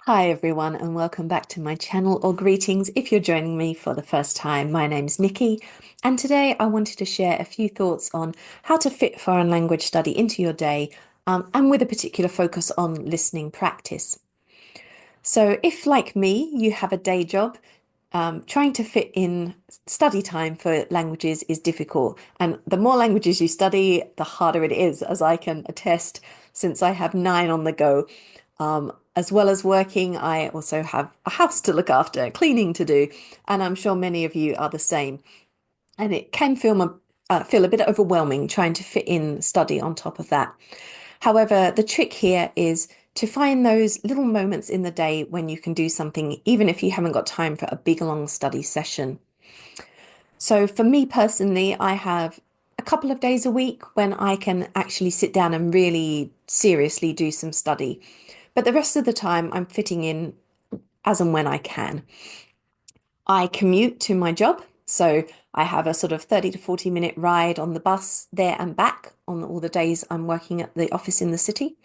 Hi everyone, and welcome back to my channel, or greetings if you're joining me for the first time. My name's Nikki, and today I wanted to share a few thoughts on how to fit foreign language study into your day, and with a particular focus on listening practice. So if, like me, you have a day job, trying to fit in study time for languages is difficult. And the more languages you study, the harder it is, as I can attest, since I have 9 on the go. As well as working, I also have a house to look after, cleaning to do, and I'm sure many of you are the same. And it can feel a bit overwhelming trying to fit in study on top of that. However, the trick here is to find those little moments in the day when you can do something, even if you haven't got time for a big long study session. So for me personally, I have a couple of days a week when I can actually sit down and really seriously do some study. But the rest of the time, I'm fitting in as and when I can. I commute to my job, so I have a sort of 30 to 40-minute ride on the bus there and back on all the days I'm working at the office in the city.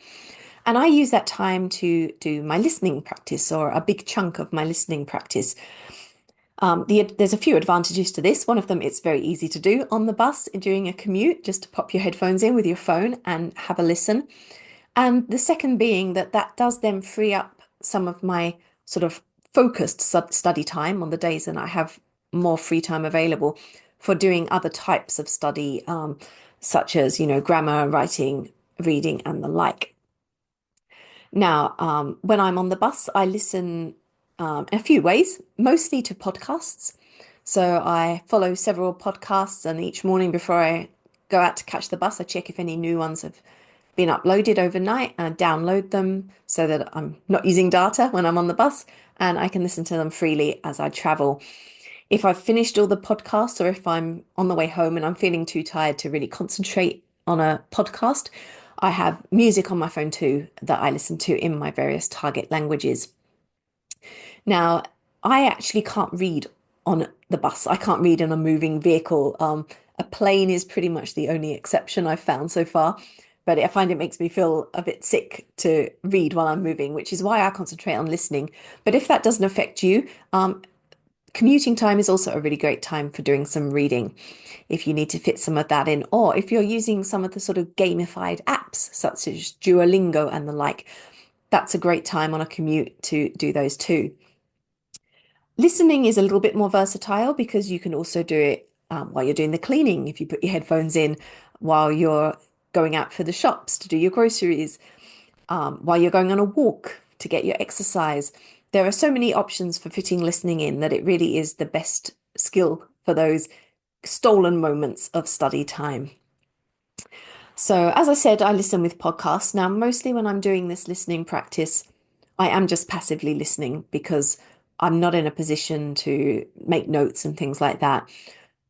And I use that time to do my listening practice, or a big chunk of my listening practice. There's a few advantages to this. One of them, it's very easy to do on the bus during a commute, just to pop your headphones in with your phone and have a listen. And the second being that does then free up some of my sort of focused study time on the days that I have more free time available for doing other types of study, such as, grammar, writing, reading, and the like. Now, when I'm on the bus, I listen in a few ways, mostly to podcasts. So I follow several podcasts, and each morning before I go out to catch the bus, I check if any new ones have been uploaded overnight and download them so that I'm not using data when I'm on the bus and I can listen to them freely as I travel. If I've finished all the podcasts, or if I'm on the way home and I'm feeling too tired to really concentrate on a podcast, I have music on my phone too that I listen to in my various target languages. Now, I actually can't read on the bus. I can't read in a moving vehicle. A plane is pretty much the only exception I've found so far. But I find it makes me feel a bit sick to read while I'm moving, which is why I concentrate on listening. But if that doesn't affect you, commuting time is also a really great time for doing some reading if you need to fit some of that in, or if you're using some of the sort of gamified apps such as Duolingo and the like. That's a great time on a commute to do those too. Listening is a little bit more versatile because you can also do it while you're doing the cleaning. If you put your headphones in while you're going out for the shops to do your groceries, while you're going on a walk to get your exercise. There are so many options for fitting listening in that it really is the best skill for those stolen moments of study time. So, as I said, I listen with podcasts. Now, mostly when I'm doing this listening practice, I am just passively listening because I'm not in a position to make notes and things like that.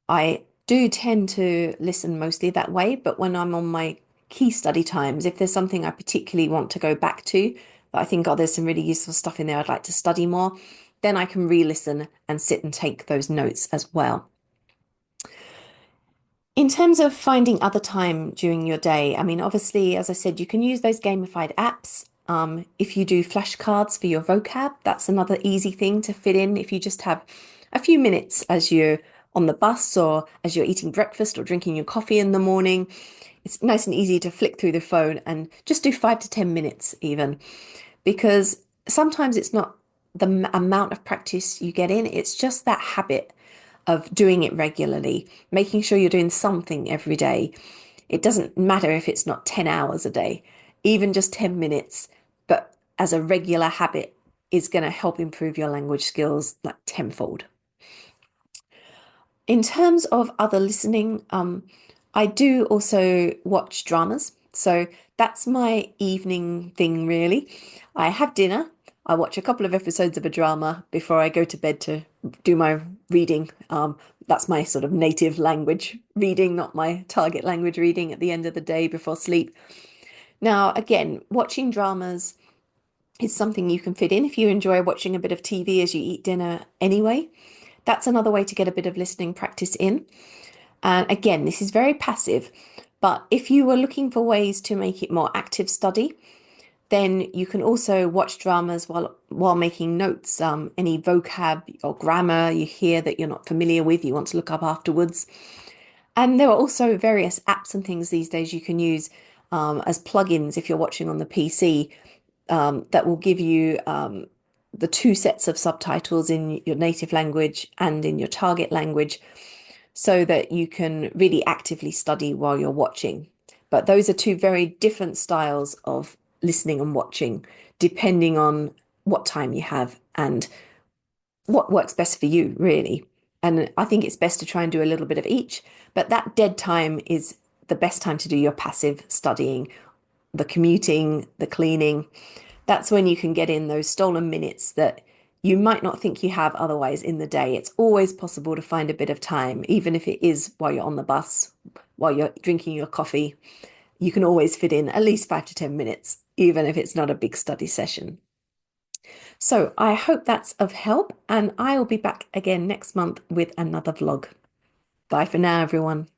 I do tend to listen mostly that way, but when I'm on my key study times, if there's something I particularly want to go back to, that I think, oh, there's some really useful stuff in there I'd like to study more, then I can re-listen and sit and take those notes as well. In terms of finding other time during your day, I mean, obviously, as I said, you can use those gamified apps. If you do flashcards for your vocab, that's another easy thing to fit in. If you just have a few minutes as you're on the bus, or as you're eating breakfast or drinking your coffee in the morning, it's nice and easy to flick through the phone and just do 5 to 10 minutes even, because sometimes it's not the amount of practice you get in, it's just that habit of doing it regularly, making sure you're doing something every day. It doesn't matter if it's not 10 hours a day, even just 10 minutes, but as a regular habit is going to help improve your language skills like tenfold. In terms of other listening, I do also watch dramas. So that's my evening thing, really. I have dinner. I watch a couple of episodes of a drama before I go to bed to do my reading. That's my sort of native language reading, not my target language reading at the end of the day before sleep. Now, again, watching dramas is something you can fit in if you enjoy watching a bit of TV as you eat dinner anyway. That's another way to get a bit of listening practice in. And again, this is very passive, but if you were looking for ways to make it more active study, Then you can also watch dramas while making notes. Any vocab or grammar you hear that you're not familiar with, you want to look up afterwards. And there are also various apps and things these days you can use as plugins if you're watching on the PC that will give you the two sets of subtitles in your native language and in your target language so that you can really actively study while you're watching. But those are two very different styles of listening and watching, depending on what time you have and what works best for you, really. And I think it's best to try and do a little bit of each, but that dead time is the best time to do your passive studying, the commuting, the cleaning. That's when you can get in those stolen minutes that you might not think you have otherwise in the day. It's always possible to find a bit of time, even if it is while you're on the bus, while you're drinking your coffee. You can always fit in at least 5 to 10 minutes, even if it's not a big study session. So I hope that's of help, and I will be back again next month with another vlog. Bye for now, everyone.